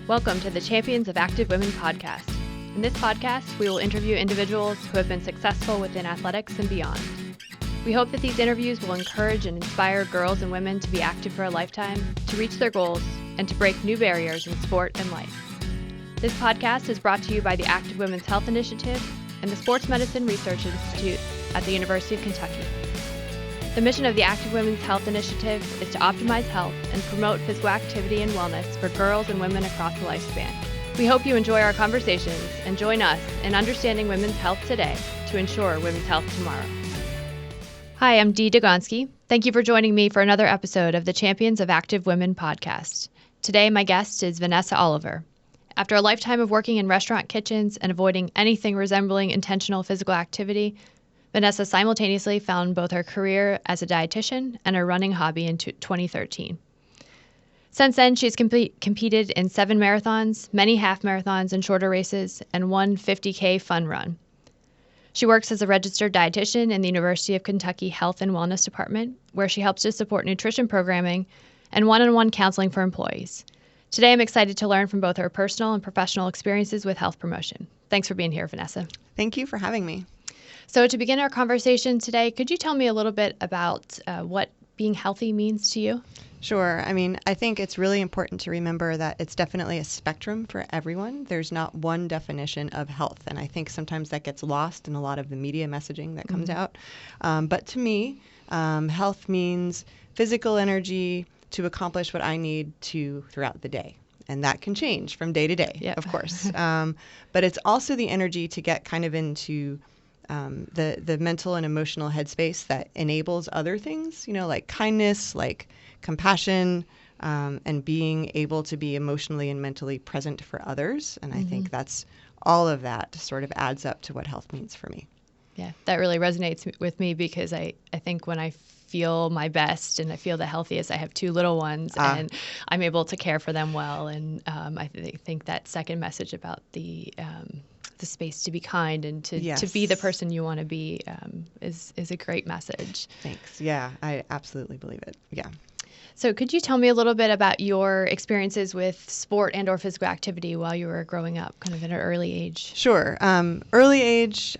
Welcome to the Champions of Active Women podcast. In this podcast, we will interview individuals who have been successful within athletics and beyond. We hope that these interviews will encourage and inspire girls and women to be active for a lifetime, to reach their goals, and to break new barriers in sport and life. This podcast is brought to you by the Active Women's Health Initiative and the Sports Medicine Research Institute at the University of Kentucky. The mission of the Active Women's Health Initiative is to optimize health and promote physical activity and wellness for girls and women across the lifespan. We hope you enjoy our conversations and join us in understanding women's health today to ensure women's health tomorrow. Hi, I'm Dee Degonsky. Thank you for joining me for another episode of the Champions of Active Women podcast. Today, my guest is Vanessa Oliver. After a lifetime of working in restaurant kitchens and avoiding anything resembling intentional physical activity, Vanessa simultaneously found both her career as a dietitian and her running hobby in 2013. Since then, she's competed in 7 marathons, many half marathons and shorter races, and one 50K fun run. She works as a registered dietitian in the University of Kentucky Health and Wellness Department, where she helps to support nutrition programming and one-on-one counseling for employees. Today, I'm excited to learn from both her personal and professional experiences with health promotion. Thanks for being here, Vanessa. Thank you for having me. So to begin our conversation today, could you tell me a little bit about what being healthy means to you? Sure. I think it's really important to remember that it's definitely a spectrum for everyone. There's not one definition of health, and I think sometimes that gets lost in a lot of the media messaging that comes out. But to me, health means physical energy to accomplish what I need to throughout the day. And that can change from day to day, of course. But it's also the energy to get kind of into the mental and emotional headspace that enables other things, like kindness, like compassion, and being able to be emotionally and mentally present for others. And I think that's all of that sort of adds up to what health means for me. Yeah, that really resonates with me because I think when I feel my best and I feel the healthiest, I have 2 little ones and I'm able to care for them well. And I think that second message about the space to be kind and to be the person you want to be is a great message. Thanks. Yeah, I absolutely believe it. Yeah. So could you tell me a little bit about your experiences with sport and or physical activity while you were growing up, kind of at an early age? Sure. Early age,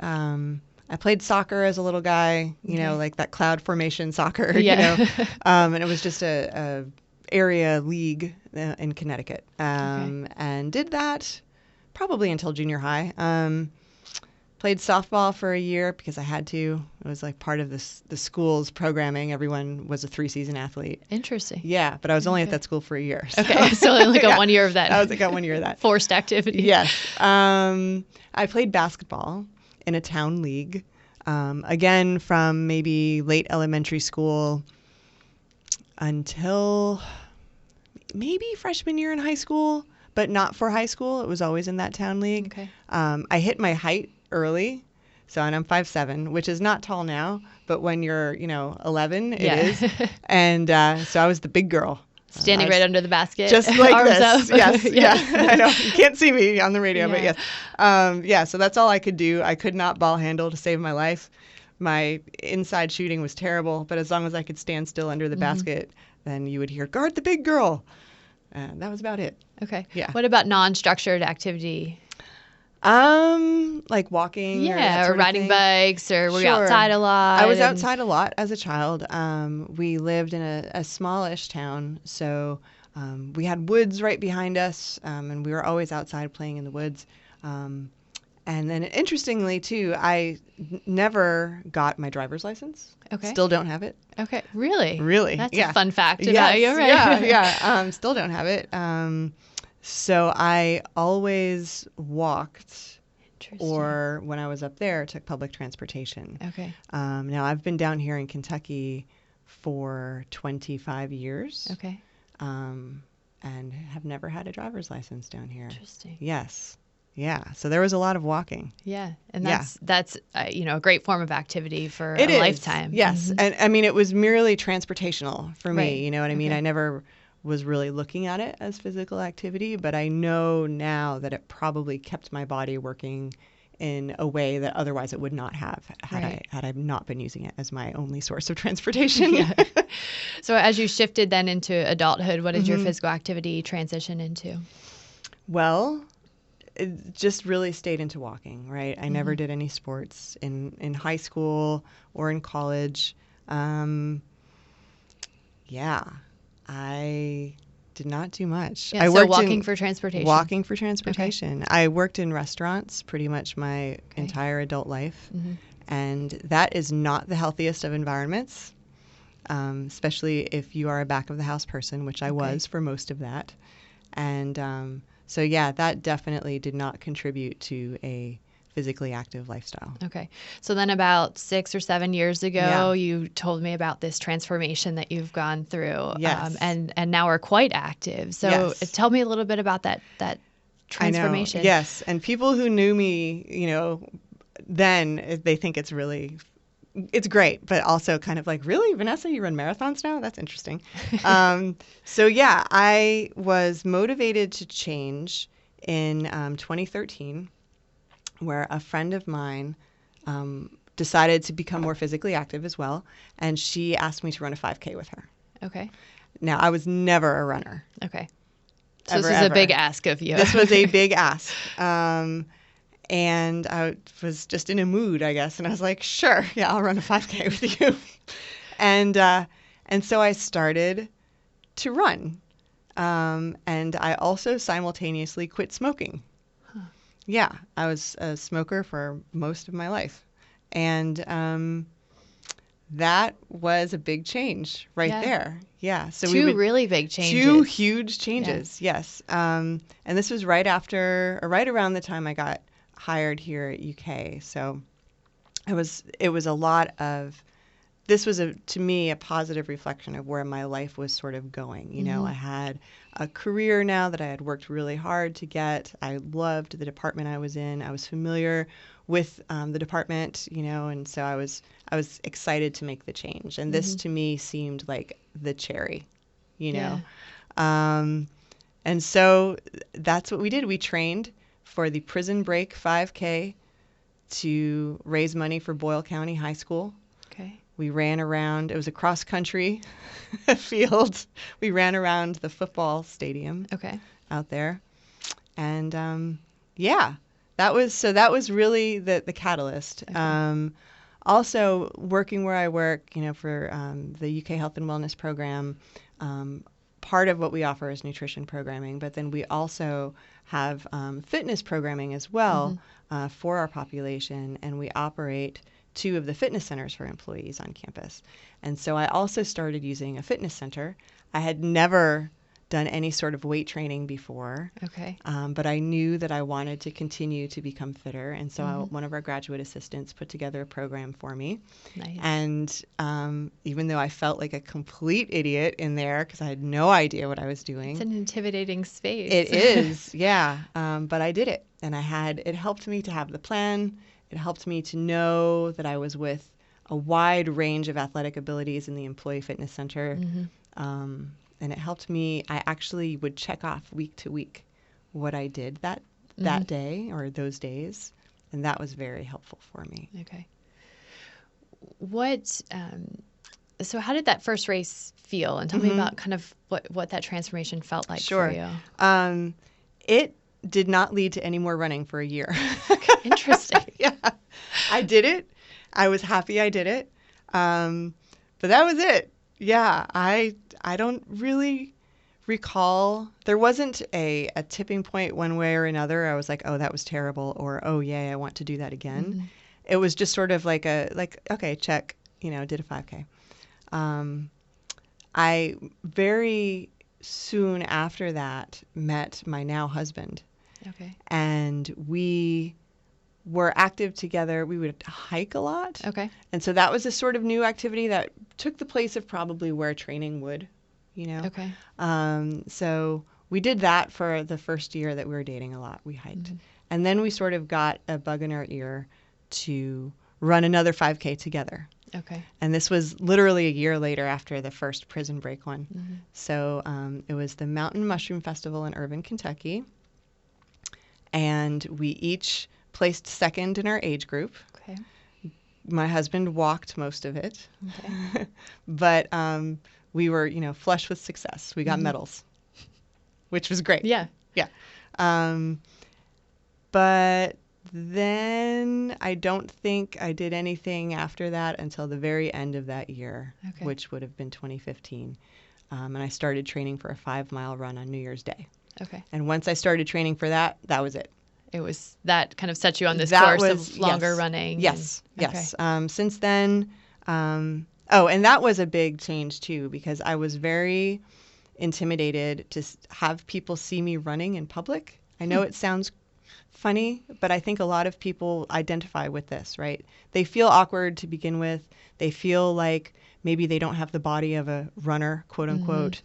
I played soccer as a little guy, like that cloud formation soccer, and it was just a area league in Connecticut, and did that probably until junior high. Played softball for a year because I had to. It was like part of the school's programming. Everyone was a 3-season athlete. Interesting. Yeah, but I was only at that school for a year. So. Okay, so I only got 1 year of that. I got 1 year of that. Forced activity. Yes. I played basketball in a town league, again from maybe late elementary school until maybe freshman year in high school, but not for high school. It was always in that town league. Okay. I hit my height early, and I'm 5'7", which is not tall now, but when you're 11, it is. And so I was the big girl. Standing right under the basket, just like arms this. Up. Yes, yeah. I know you can't see me on the radio, but yes. So that's all I could do. I could not ball handle to save my life. My inside shooting was terrible, but as long as I could stand still under the basket, then you would hear "guard the big girl," and that was about it. Okay. Yeah. What about non-structured activity? Like walking. Yeah, or riding bikes, or were you outside a lot? I was outside a lot as a child. We lived in a smallish town, so we had woods right behind us, and we were always outside playing in the woods. And then interestingly, too, I never got my driver's license. Okay. Still don't have it. Okay. Really? Really? That's a fun fact about you, right? Yeah. Still don't have it. So I always walked, or when I was up there, took public transportation. Okay. Now, I've been down here in Kentucky for 25 years. Okay. And have never had a driver's license down here. Interesting. Yes. Yeah. So there was a lot of walking. Yeah. And that's a great form of activity for a lifetime. Yes. And it was merely transportational for me. Right. You know what I mean? I never was really looking at it as physical activity, but I know now that it probably kept my body working in a way that otherwise it would not have had I not been using it as my only source of transportation. So as you shifted then into adulthood, what did your physical activity transition into? Well, it just really stayed into walking, right? I never did any sports in high school or in college. Yeah, I did not do much. Yeah, I so worked walking for transportation. Walking for transportation. Okay. I worked in restaurants pretty much my entire adult life, and that is not the healthiest of environments, especially if you are a back of the house person, which I was for most of that. And so, yeah, that definitely did not contribute to a physically active lifestyle. Okay. So then about 6 or 7 years ago, you told me about this transformation that you've gone through. Yes. And now are quite active. So tell me a little bit about that transformation. I know. Yes. And people who knew me, then they think it's great, but also kind of like, really, Vanessa, you run marathons now? That's interesting. So yeah, I was motivated to change in 2013, where a friend of mine decided to become more physically active as well, and she asked me to run a 5K with her. Okay. Now, I was never a runner. Okay. So this was a big ask of you. This was a big ask. And I was just in a mood, I guess. And I was like, sure, yeah, I'll run a 5K with you. And so I started to run. And I also simultaneously quit smoking. Huh. Yeah, I was a smoker for most of my life. And that was a big change there. Yeah. So two really big changes. Two huge changes, yes. And this was right around the time I got hired here at UK. So it was a lot of, this was to me a positive reflection of where my life was sort of going. I had a career now that I had worked really hard to get. I loved the department I was in. I was familiar with the department, and so I was excited to make the change. And this to me seemed like the cherry, And so that's what we did. We trained for the Prison Break 5K to raise money for Boyle County High School. Okay. We ran around. It was a cross-country field. We ran around the football stadium out there. And, that was really the catalyst. Okay. Also, working where I work, for the UK Health and Wellness Program, part of what we offer is nutrition programming, but then we also have fitness programming as well for our population, and we operate 2 of the fitness centers for employees on campus. And so I also started using a fitness center. I had never done any sort of weight training before. Okay. But I knew that I wanted to continue to become fitter. And so one of our graduate assistants put together a program for me. Nice. And even though I felt like a complete idiot in there because I had no idea what I was doing. It's an intimidating space. It is, yeah. But I did it. And it helped me to have the plan. It helped me to know that I was with a wide range of athletic abilities in the Employee Fitness Center. And it helped me. I actually would check off week to week what I did that day or those days. And that was very helpful for me. Okay. So how did that first race feel? And tell me about kind of what that transformation felt like for you. It did not lead to any more running for a year. Interesting. Yeah. I did it. I was happy I did it. But that was it. Yeah. I don't really recall. There wasn't a tipping point one way or another. I was like, oh, that was terrible. Or, oh, yay, I want to do that again. It was just sort of like okay, check, did a 5K. I very soon after that met my now husband. Okay. And we were active together. We would hike a lot. Okay. And so that was a sort of new activity that took the place of probably where training would, Okay. So we did that for the first year that we were dating a lot. We hiked. And then we sort of got a bug in our ear to run another 5K together. Okay. And this was literally a year later after the first Prison Break one. So it was the Mountain Mushroom Festival in Irvine, Kentucky. And we each placed second in our age group. Okay. My husband walked most of it. Okay. But we were, flush with success. We got medals, which was great. Yeah. Yeah. But then I don't think I did anything after that until the very end of that year, which would have been 2015. And I started training for a 5-mile run on New Year's Day. Okay. And once I started training for that, that was it. It was that kind of set you on this course of longer running. Yes. Since then, and that was a big change too, because I was very intimidated to have people see me running in public. I know it sounds funny, but I think a lot of people identify with this, right? They feel awkward to begin with. They feel like maybe they don't have the body of a runner, quote unquote.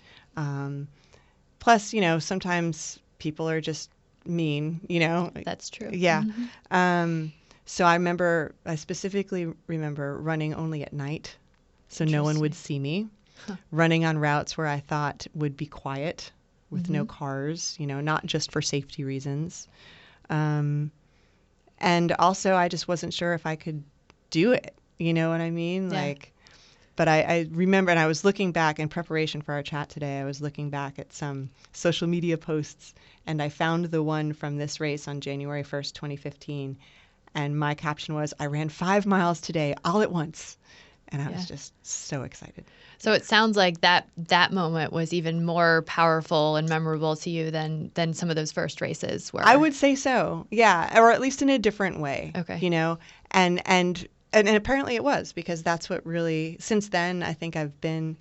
Plus, sometimes people are just mean, That's true. Yeah. So I specifically remember running only at night, so no one would see me. Running on routes where I thought would be quiet with no cars, not just for safety reasons. And also I just wasn't sure if I could do it. You know what I mean? Yeah. But I remember, and I was looking back in preparation for our chat today, I was looking back at some social media posts, and I found the one from this race on January 1st, 2015. And my caption was, "I ran 5 miles today, all at once." And I was just so excited. So it sounds like that moment was even more powerful and memorable to you than some of those first races were. I would say so, yeah, or at least in a different way. Okay. And apparently it was, because that's what really, since then, I think I've been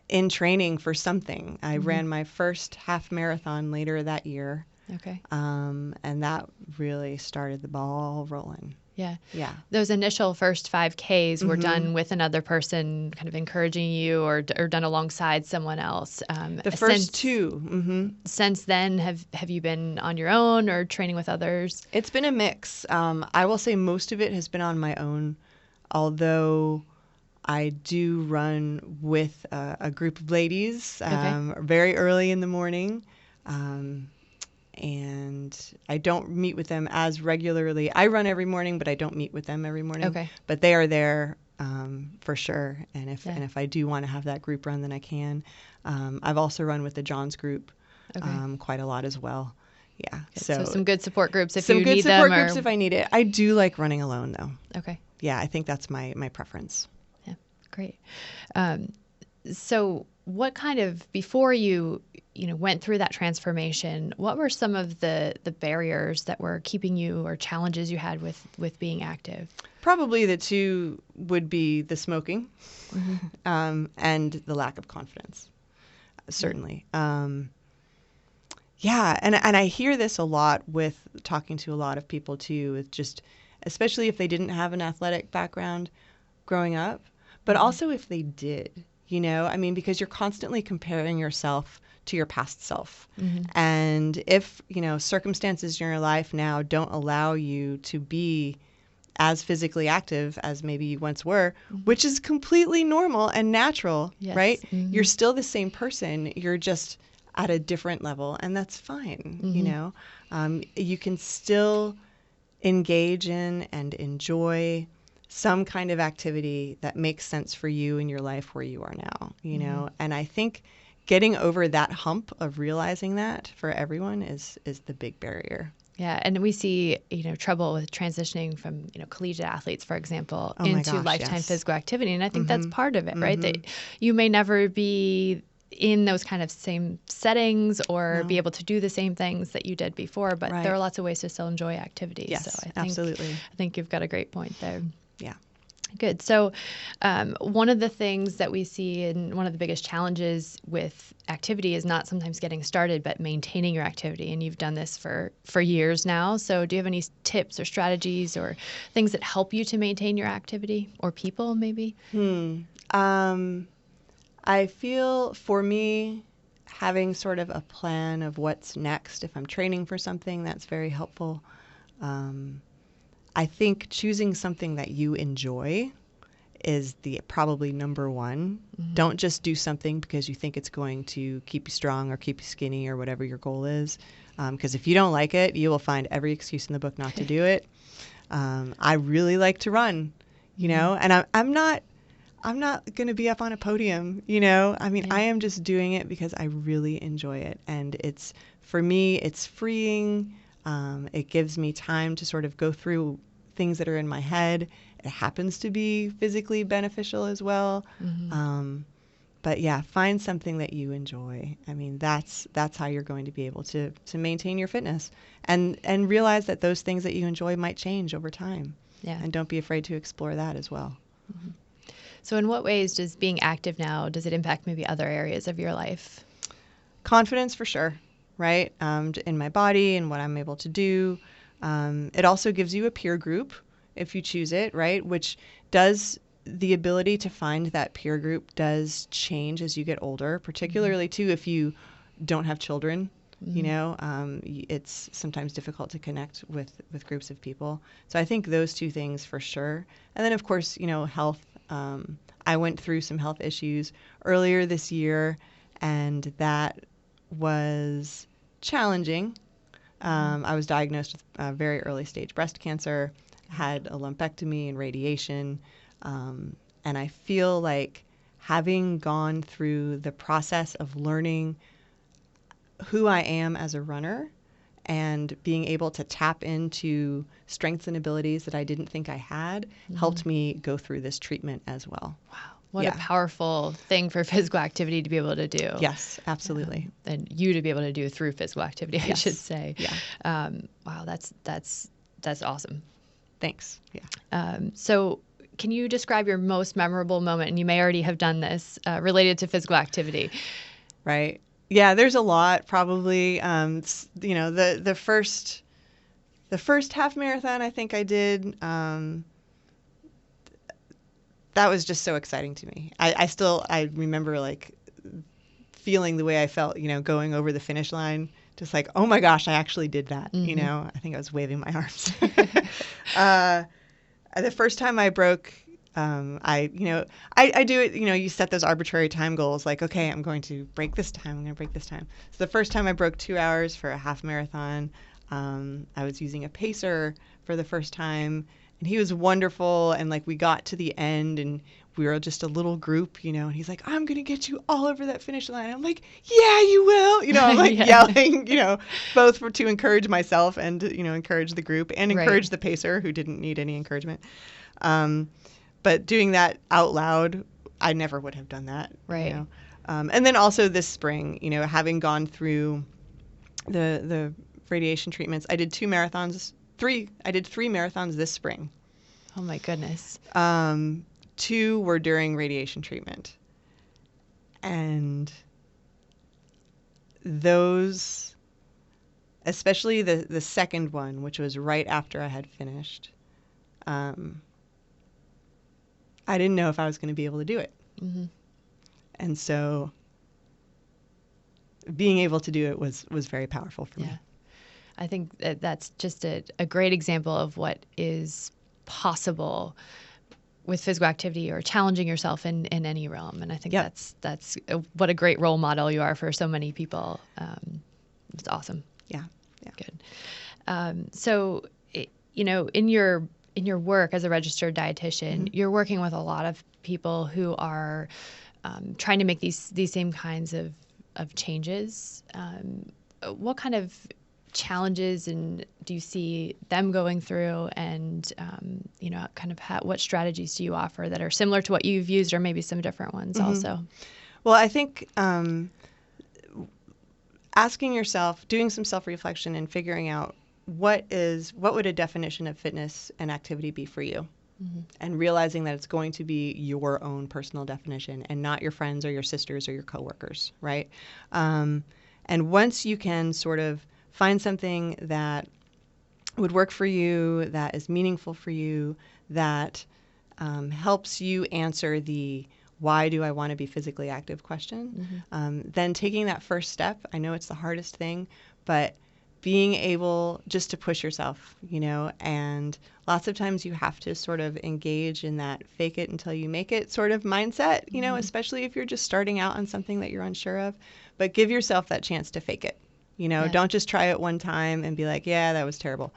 in training for something. I ran my first half marathon later that year. Okay. And that really started the ball rolling. Yeah. Yeah. Those initial first 5Ks were done with another person kind of encouraging you, or done alongside someone else. The first two. Since then, have you been on your own or training with others? It's been a mix. I will say most of it has been on my own, although I do run with a group of ladies very early in the morning. And I don't meet with them as regularly. I run every morning, but I don't meet with them every morning. Okay. But they are there for sure. And if I do want to have that group run, then I can. I've also run with the John's group quite a lot as well. Yeah. So some good support groups if you need them. Some good support groups if I need it. I do like running alone though. Okay. Yeah, I think that's my preference. Yeah, great. So what kind of, before you went through that transformation, what were some of the barriers that were keeping you, or challenges you had with being active? Probably the two would be the smoking and the lack of confidence, certainly. Yeah, and I hear this a lot with talking to a lot of people too, with just, especially if they didn't have an athletic background growing up, but also if they did. Because you're constantly comparing yourself to your past self. And if, circumstances in your life now don't allow you to be as physically active as maybe you once were, which is completely normal and natural, right? You're still the same person. You're just at a different level, and that's fine. You can still engage in and enjoy some kind of activity that makes sense for you in your life where you are now, and I think getting over that hump of realizing that for everyone is the big barrier. Yeah, and we see, trouble with transitioning from, collegiate athletes, for example, into lifetime physical activity, and I think that's part of it, right? That you may never be in those kind of same settings or be able to do the same things that you did before, but there are lots of ways to still enjoy activities. Yes, so absolutely. I think you've got a great point there. Yeah. Good. So one of the things that we see, and one of the biggest challenges with activity, is not sometimes getting started, but maintaining your activity. And you've done this for years now. So do you have any tips or strategies or things that help you to maintain your activity, or people maybe? I feel, for me, having sort of a plan of what's next, if I'm training for something, that's very helpful. I think choosing something that you enjoy is probably number one. Don't just do something because you think it's going to keep you strong or keep you skinny or whatever your goal is. Because if you don't like it, you will find every excuse in the book not to do it. I really like to run, and I'm not I'm not going to be up on a podium, you know? I mean, Yeah. I am just doing it because I really enjoy it. And for me, it's freeing. It gives me time to sort of go through things that are in my head. It happens to be physically beneficial as well. But yeah, find something that you enjoy. I mean, that's how you're going to be able to maintain your fitness, and realize that those things that you enjoy might change over time. Yeah. And don't be afraid to explore that as well. So in what ways does being active now, does it impact maybe other areas of your life? Confidence for sure, right? In my body and what I'm able to do. It also gives you a peer group if you choose it, right? Which does, the ability to find that peer group does change as you get older, particularly too if you don't have children. You know, it's sometimes difficult to connect with groups of people. So I think those two things for sure. And then of course, you know, health. I went through some health issues earlier this year, and that was challenging. I was diagnosed with very early stage breast cancer, had a lumpectomy and radiation. And I feel like having gone through the process of learning who I am as a runner and being able to tap into strengths and abilities that I didn't think I had helped me go through this treatment as well. Wow. What a powerful thing for physical activity to be able to do. Yes, absolutely. And you to be able to do through physical activity, I should say. Yeah. Wow, that's awesome. Thanks. Yeah. So can you describe your most memorable moment, and you may already have done this, related to physical activity? Right. Yeah, there's a lot probably. You know, the first half marathon I think I did, that was just so exciting to me. I remember like feeling the way I felt, you know, going over the finish line, just like, oh my gosh, I actually did that. You know, I think I was waving my arms. The first time I broke, I do it, you know, you set those arbitrary time goals like, okay, I'm going to break this time. I'm going to break this time. So the first time I broke 2 hours for a half marathon, I was using a pacer for the first time, and he was wonderful. And like, we got to the end and we were just a little group, you know, and he's like, I'm going to get you all over that finish line. I'm like, yeah, you will. You know, I'm like yelling, you know, both to encourage myself and, you know, encourage the group and encourage the pacer who didn't need any encouragement. But doing that out loud, I never would have done that. Right. You know? And then also this spring, you know, having gone through the radiation treatments, I did 3 marathons this spring. Oh my goodness. 2 were during radiation treatment. And those, especially the second one, which was right after I had finished, I didn't know if I was going to be able to do it. And so being able to do it was very powerful for me. I think that's just a great example of what is possible with physical activity or challenging yourself in any realm. And I think that's what a great role model you are for so many people. It's awesome. Yeah. Good. So, you know, in your work as a registered dietitian, you're working with a lot of people who are trying to make these same kinds of changes. What kind of challenges and do you see them going through, and you know, kind of what strategies do you offer that are similar to what you've used, or maybe some different ones also? Well, I think asking yourself, doing some self-reflection and figuring out what would a definition of fitness and activity be for you, and realizing that it's going to be your own personal definition and not your friends or your sisters or your coworkers, right? And once you can sort of find something that would work for you, that is meaningful for you, that helps you answer the why do I want to be physically active question, then taking that first step, I know it's the hardest thing, but being able just to push yourself, you know, and lots of times you have to sort of engage in that fake it until you make it sort of mindset, you know, especially if you're just starting out on something that you're unsure of, but give yourself that chance to fake it. You know, don't just try it one time and be like, yeah, that was terrible.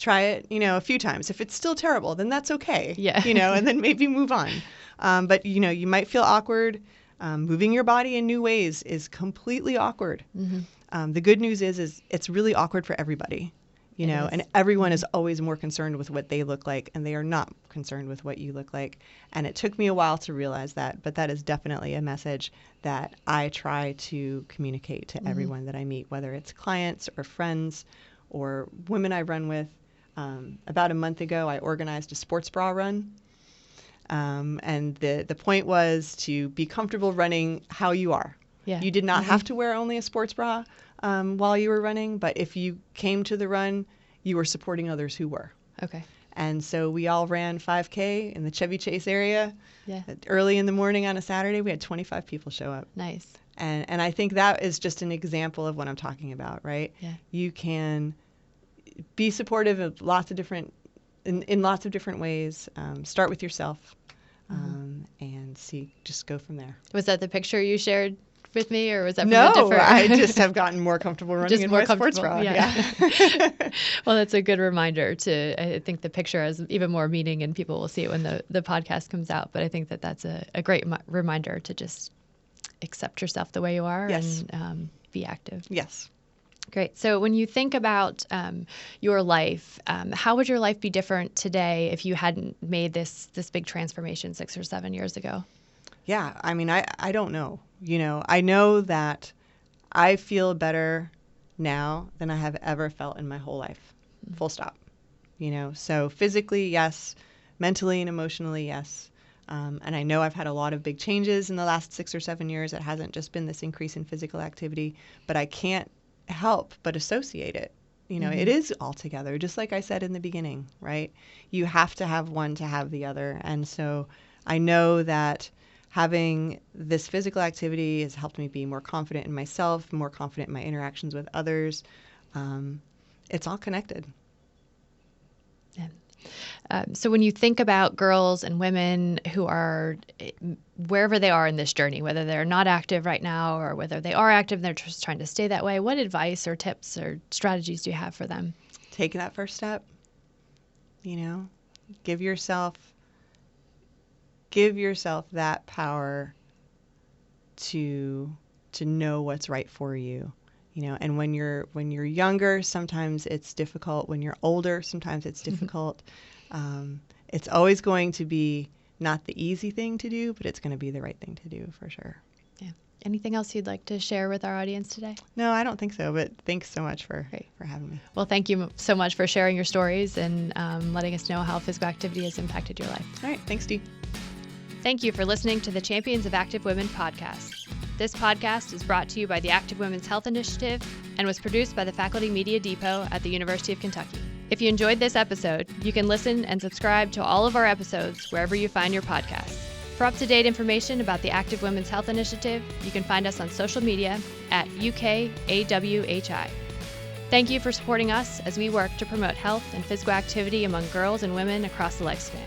try it, a few times. If it's still terrible, then that's okay. Yeah. And then maybe move on. But, you might feel awkward. Moving your body in new ways is completely awkward. The good news is it's really awkward for everybody, and everyone is always more concerned with what they look like, and they are not concerned with what you look like. And it took me a while to realize that, but that is definitely a message that I try to communicate to everyone that I meet, whether it's clients or friends or women I run with. About a month ago, I organized a sports bra run. And the point was to be comfortable running how you are. Yeah. You did not have to wear only a sports bra while you were running, but if you came to the run, you were supporting others who were. Okay. And so we all ran 5K in the Chevy Chase area. Yeah. Early in the morning on a Saturday, we had 25 people show up. Nice. And I think that is just an example of what I'm talking about, right? Yeah. You can be supportive of lots of different in lots of different ways. Start with yourself and just go from there. Was that the picture you shared with me, or was that from No, a different? I just have gotten more comfortable running Just in more my sports bra. Yeah. Well, that's a good reminder I think the picture has even more meaning, and people will see it when the podcast comes out. But I think that's a great reminder to just accept yourself the way you are. Yes. And be active. Yes. Great. So when you think about your life, how would your life be different today if you hadn't made this big transformation 6 or 7 years ago? Yeah. I mean, I don't know. I know that I feel better now than I have ever felt in my whole life. Full stop. So physically, yes. Mentally and emotionally, yes. And I know I've had a lot of big changes in the last 6 or 7 years. It hasn't just been this increase in physical activity, but I can't help but associate it. It is all together, just like I said in the beginning, right? You have to have one to have the other. And so I know that having this physical activity has helped me be more confident in myself, more confident in my interactions with others. It's all connected. Yeah. So when you think about girls and women who are wherever they are in this journey, whether they're not active right now or whether they are active and they're just trying to stay that way, what advice or tips or strategies do you have for them? Take that first step. Give yourself that power to know what's right for you. And when you're younger, sometimes it's difficult. When you're older, sometimes it's difficult. It's always going to be not the easy thing to do, but it's going to be the right thing to do for sure. Yeah. Anything else you'd like to share with our audience today? No, I don't think so, but thanks so much for having me. Well, thank you so much for sharing your stories and letting us know how physical activity has impacted your life. All right. Thanks, Dee. Thank you for listening to the Champions of Active Women podcast. This podcast is brought to you by the Active Women's Health Initiative and was produced by the Faculty Media Depot at the University of Kentucky. If you enjoyed this episode, you can listen and subscribe to all of our episodes wherever you find your podcasts. For up-to-date information about the Active Women's Health Initiative, you can find us on social media at UKAWHI. Thank you for supporting us as we work to promote health and physical activity among girls and women across the lifespan.